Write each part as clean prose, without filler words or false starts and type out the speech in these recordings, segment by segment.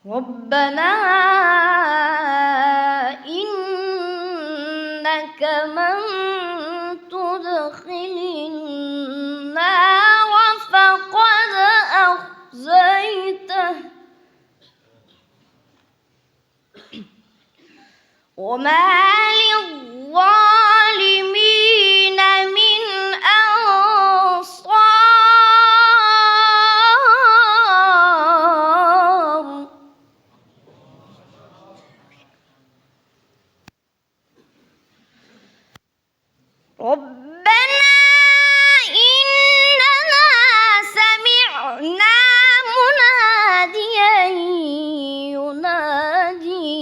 ربنا إنك من تدخل النار فقد أخزيته وما للظالمين من أنصار ربنا إننا سمعنا مناديا ينادي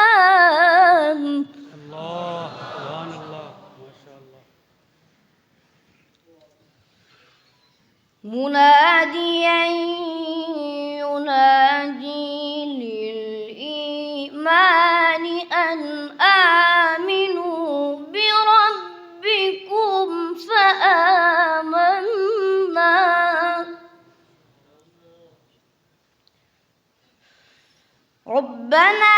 للإيمان الله سبحان الله ما شاء الله مناديا ينادي للإيمان أن آمنوا بربكم فآمنا ربنا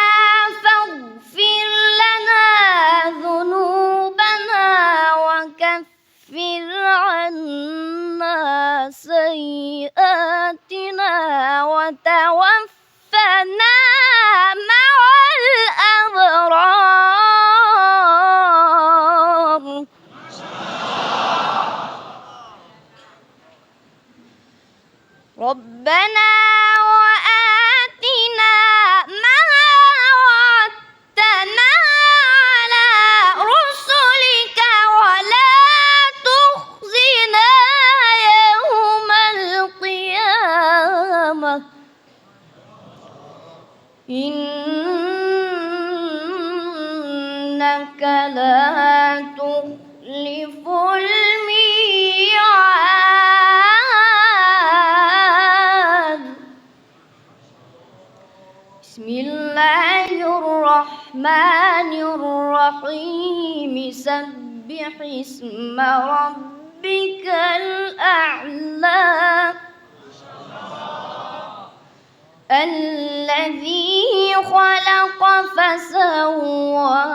فاغفر لنا ذنوبنا وكفر عنا سيئاتنا وتوفنا مع الأبرار ربنا وآتنا ما وعدتنا على رسلك ولا تخزنا يوم القيامة إنك لا تخلف الميعاد بسم الله الرحمن الرحيم سبح اسم ربك الأعلى الذي خلق فسوى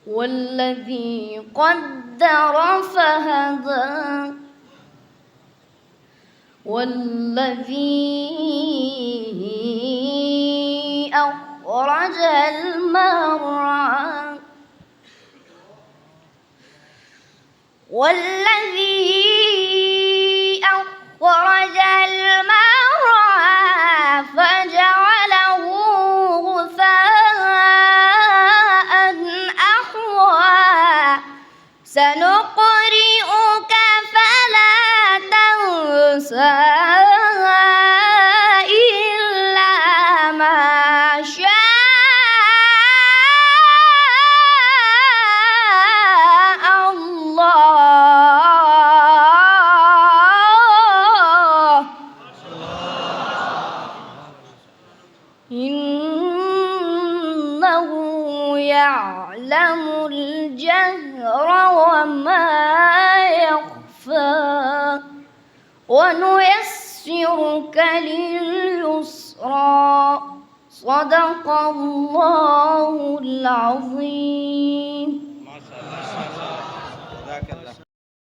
والذي قدر فهدى والذي أخرج المرعى أخرج المرعى فجعله غثاء أحوى سنقرئك فلا تنسى إلا ما شاء الله إنه يعلم الجهر وما يخفى ونيسرك لليسرى صدق الله العظيم.